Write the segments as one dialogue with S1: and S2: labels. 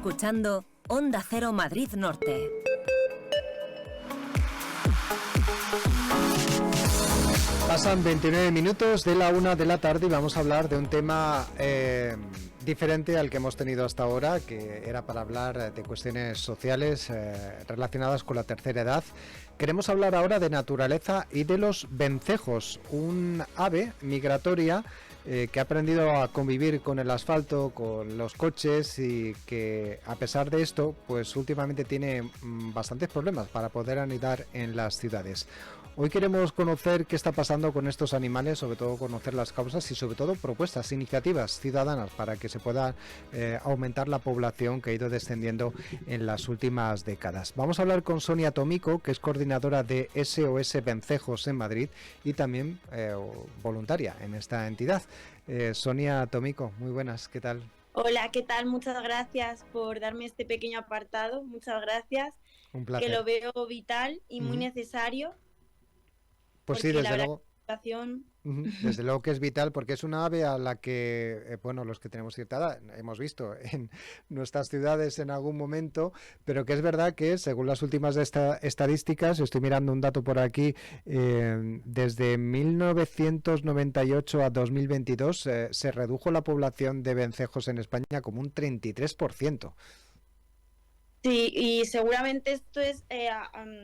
S1: escuchando Onda Cero Madrid Norte.
S2: Pasan 29 minutos de la 1 de la tarde y vamos a hablar de un tema diferente al que hemos tenido hasta ahora, que era para hablar de cuestiones sociales relacionadas con la tercera edad. Queremos hablar ahora de naturaleza y de los vencejos, un ave migratoria que ha aprendido a convivir con el asfalto, con los coches y que a pesar de esto, pues últimamente tiene bastantes problemas para poder anidar en las ciudades. Hoy queremos conocer qué está pasando con estos animales, sobre todo conocer las causas y sobre todo propuestas, iniciativas ciudadanas para que se pueda aumentar la población que ha ido descendiendo en las últimas décadas. Vamos a hablar con Sonia Tomico, que es coordinadora de SOS Vencejos en Madrid y también voluntaria en esta entidad. Sonia Tomico, muy buenas, ¿qué tal?
S3: Hola, ¿qué tal? Muchas gracias por darme este pequeño apartado, muchas gracias.
S2: Un placer.
S3: Que lo veo vital y muy necesario.
S2: Pues sí, desde luego. Desde luego que es vital porque es una ave a la que, los que tenemos cierta edad, hemos visto en nuestras ciudades en algún momento, pero que es verdad que según las últimas estadísticas, estoy mirando un dato por aquí, desde 1998 a 2022 se redujo la población de vencejos en España como un 33%.
S3: Sí, y seguramente esto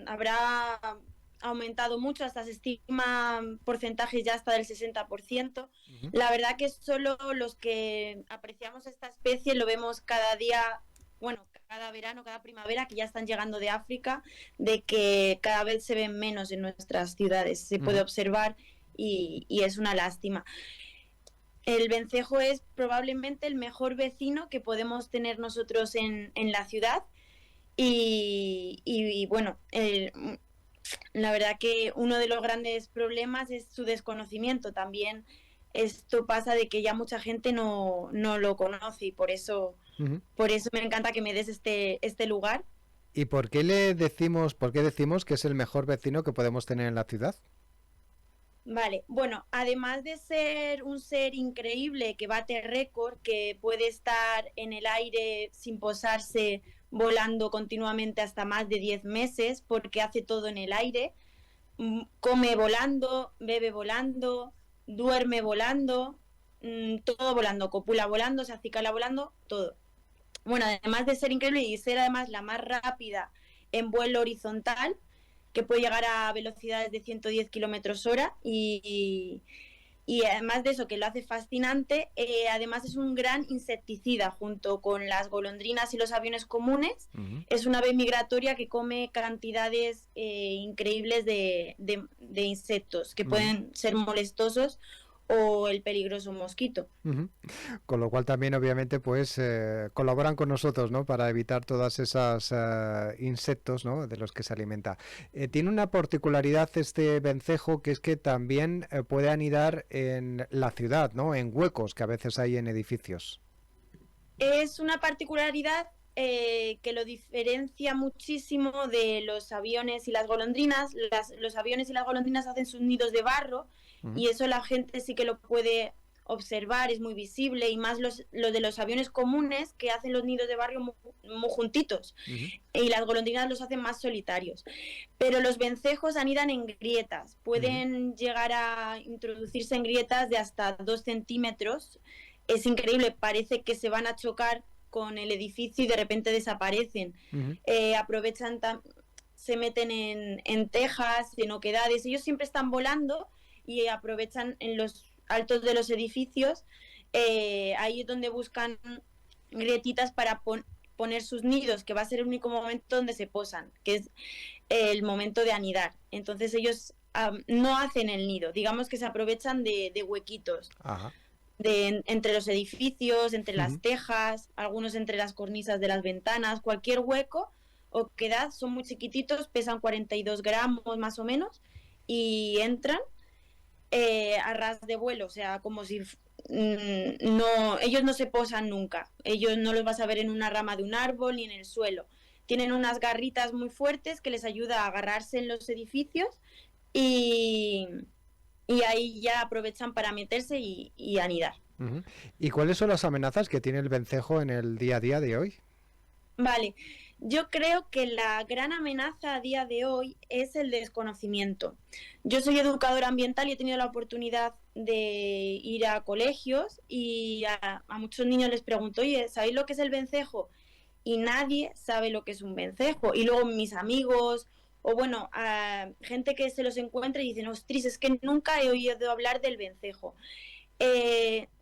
S3: habrá aumentado mucho, hasta se estima porcentajes ya hasta del 60%. La verdad que solo los que apreciamos esta especie lo vemos cada día, cada verano, cada primavera, que ya están llegando de África, de que cada vez se ven menos en nuestras ciudades, se puede observar y es una lástima. El vencejo es probablemente el mejor vecino que podemos tener nosotros en la ciudad y la verdad que uno de los grandes problemas es su desconocimiento. También esto pasa de que ya mucha gente no lo conoce y por eso me encanta que me des este lugar.
S2: ¿Y por qué decimos que es el mejor vecino que podemos tener en la ciudad?
S3: Vale, bueno, además de ser un ser increíble que bate récord, que puede estar en el aire sin posarse, volando continuamente hasta más de 10 meses, porque hace todo en el aire, come volando, bebe volando, duerme volando, todo volando, copula volando, se acicala volando, todo. Bueno, además de ser increíble y ser además la más rápida en vuelo horizontal, que puede llegar a velocidades de 110 kilómetros hora y además de eso, que lo hace fascinante, además es un gran insecticida junto con las golondrinas y los aviones comunes. Es una ave migratoria que come cantidades increíbles de insectos que pueden ser molestosos o el peligroso mosquito.
S2: Con lo cual también obviamente pues colaboran con nosotros, ¿no? Para evitar todas esas insectos, ¿no? De los que se alimenta. Tiene una particularidad este vencejo, que es que también puede anidar en la ciudad, ¿no? En huecos que a veces hay en edificios.
S3: Es una particularidad que lo diferencia muchísimo de los aviones y las golondrinas. Los aviones y las golondrinas hacen sus nidos de barro y eso la gente sí que lo puede observar, es muy visible, y más los de los aviones comunes, que hacen los nidos de barro muy juntitos, y las golondrinas los hacen más solitarios. Pero los vencejos anidan en grietas, pueden llegar a introducirse en grietas de hasta 2 centímetros. Es increíble, parece que se van a chocar con el edificio y de repente desaparecen. Aprovechan, se meten en tejas, en oquedades, ellos siempre están volando y aprovechan en los altos de los edificios, ahí es donde buscan grietitas para poner sus nidos, que va a ser el único momento donde se posan, que es el momento de anidar. Entonces ellos no hacen el nido, digamos que se aprovechan de huequitos. Entre los edificios, entre las tejas, algunos entre las cornisas de las ventanas, cualquier hueco o quedad, son muy chiquititos, pesan 42 gramos más o menos y entran a ras de vuelo, o sea, como si ellos no se posan nunca, ellos no los vas a ver en una rama de un árbol ni en el suelo. Tienen unas garritas muy fuertes que les ayuda a agarrarse en los edificios y ahí ya aprovechan para meterse y anidar.
S2: ¿Y cuáles son las amenazas que tiene el vencejo en el día a día de hoy?
S3: Vale, yo creo que la gran amenaza a día de hoy es el desconocimiento. Yo soy educadora ambiental y he tenido la oportunidad de ir a colegios y a muchos niños les pregunto, oye, ¿sabéis lo que es el vencejo? Y nadie sabe lo que es un vencejo. Y luego mis amigos, o bueno, a gente que se los encuentra y dicen, ostras, es que nunca he oído hablar del vencejo.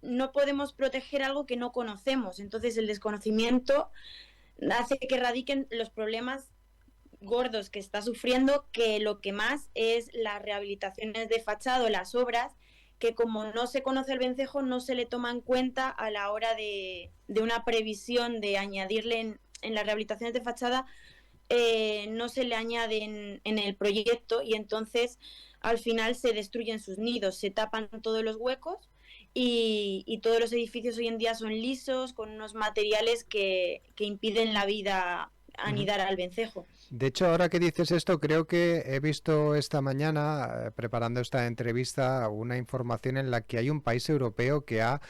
S3: No podemos proteger algo que no conocemos, entonces el desconocimiento hace que radiquen los problemas gordos que está sufriendo, que lo que más es las rehabilitaciones de fachado, las obras, que como no se conoce el vencejo, no se le toma en cuenta a la hora de una previsión de añadirle en las rehabilitaciones de fachada, no se le añaden en el proyecto y entonces al final se destruyen sus nidos, se tapan todos los huecos y todos los edificios hoy en día son lisos, con unos materiales que impiden la vida anidar al vencejo.
S2: De hecho, ahora que dices esto, creo que he visto esta mañana, preparando esta entrevista, una información en la que hay un país europeo que ha,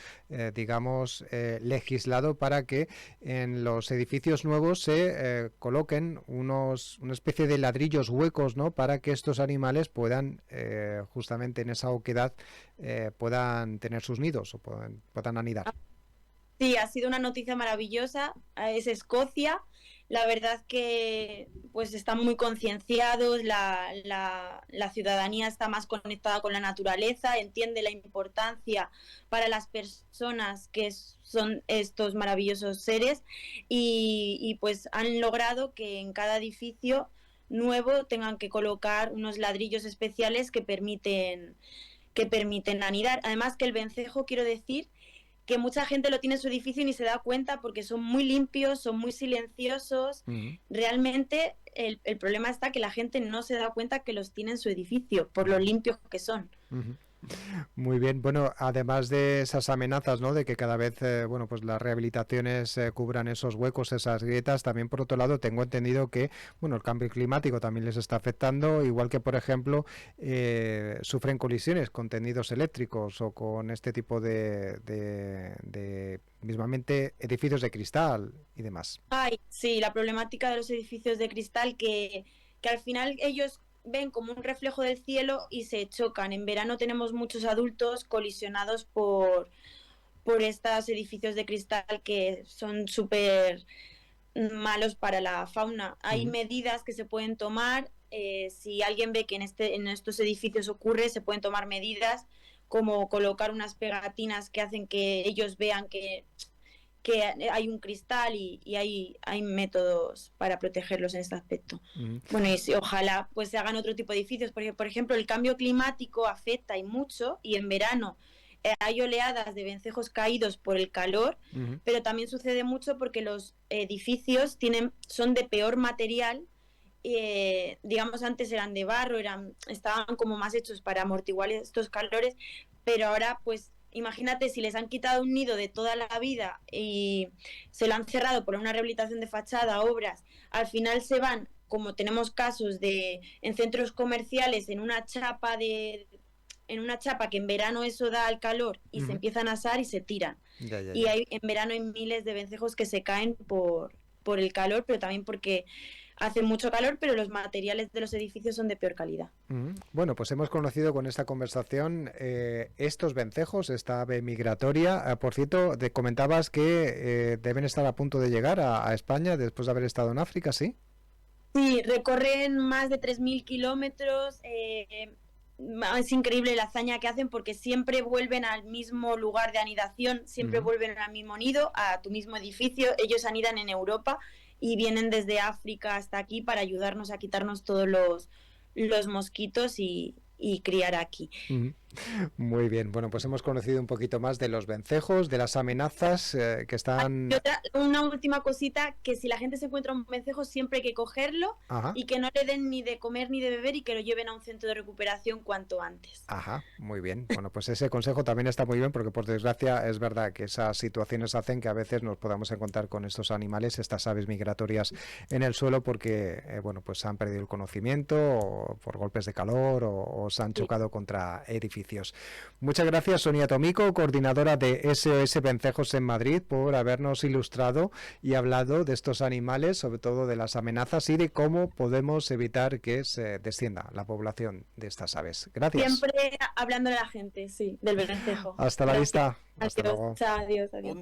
S2: digamos, legislado para que en los edificios nuevos se coloquen una especie de ladrillos huecos, ¿no? Para que estos animales puedan, justamente en esa oquedad, puedan tener sus nidos o puedan anidar.
S3: Sí, ha sido una noticia maravillosa. Es Escocia. La verdad que pues están muy concienciados, la ciudadanía está más conectada con la naturaleza, entiende la importancia para las personas que son estos maravillosos seres y pues han logrado que en cada edificio nuevo tengan que colocar unos ladrillos especiales que permiten anidar. Además que el vencejo, quiero decir, que mucha gente lo tiene en su edificio y ni se da cuenta porque son muy limpios, son muy silenciosos. Realmente el problema está que la gente no se da cuenta que los tiene en su edificio por lo limpios que son.
S2: Muy bien, bueno, además de esas amenazas, ¿no? De que cada vez, bueno, pues las rehabilitaciones cubran esos huecos, esas grietas, también por otro lado tengo entendido que, bueno, el cambio climático también les está afectando, igual que, por ejemplo, sufren colisiones con tendidos eléctricos o con este tipo de mismamente edificios de cristal y demás.
S3: Ay, sí, la problemática de los edificios de cristal que al final ellos ven como un reflejo del cielo y se chocan. En verano tenemos muchos adultos colisionados por estos edificios de cristal que son súper malos para la fauna. Hay medidas que se pueden tomar. Si alguien ve que en estos edificios ocurre, se pueden tomar medidas como colocar unas pegatinas que hacen que ellos vean que hay un cristal y hay métodos para protegerlos en este aspecto. Bueno, y ojalá pues se hagan otro tipo de edificios, porque por ejemplo el cambio climático afecta y mucho, y en verano hay oleadas de vencejos caídos por el calor, pero también sucede mucho porque los edificios son de peor material. Digamos, antes eran de barro, estaban como más hechos para amortiguar estos calores, pero ahora pues imagínate si les han quitado un nido de toda la vida y se lo han cerrado por una rehabilitación de fachada, obras, al final se van, como tenemos casos en centros comerciales, en una chapa que en verano eso da al calor y se empiezan a asar y se tiran. Ya. Y en verano hay miles de vencejos que se caen por el calor, pero también porque hace mucho calor, pero los materiales de los edificios son de peor calidad.
S2: Bueno, pues hemos conocido con esta conversación estos vencejos, esta ave migratoria. Por cierto, te comentabas que deben estar a punto de llegar a España después de haber estado en África, ¿sí?
S3: Sí, recorren más de 3.000 kilómetros. Es increíble la hazaña que hacen porque siempre vuelven al mismo lugar de anidación, siempre vuelven al mismo nido, a tu mismo edificio. Ellos anidan en Europa y vienen desde África hasta aquí para ayudarnos a quitarnos todos los mosquitos y criar aquí.
S2: Muy bien, bueno, pues hemos conocido un poquito más de los vencejos, de las amenazas que están...
S3: Una última cosita, que si la gente se encuentra un vencejo siempre hay que cogerlo. Ajá. Y que no le den ni de comer ni de beber y que lo lleven a un centro de recuperación cuanto antes.
S2: Ajá, muy bien. Bueno, pues ese consejo también está muy bien porque por desgracia es verdad que esas situaciones hacen que a veces nos podamos encontrar con estos animales, estas aves migratorias en el suelo porque, bueno, pues han perdido el conocimiento o por golpes de calor o algunos han chocado contra edificios. Muchas gracias, Sonia Tomico, coordinadora de SOS Vencejos en Madrid, por habernos ilustrado y hablado de estos animales, sobre todo de las amenazas y de cómo podemos evitar que se descienda la población de estas aves. Gracias.
S3: Siempre hablando de la gente, sí, del vencejo.
S2: Hasta la vista. Hasta
S3: Adiós,
S2: luego.
S3: adiós, adiós.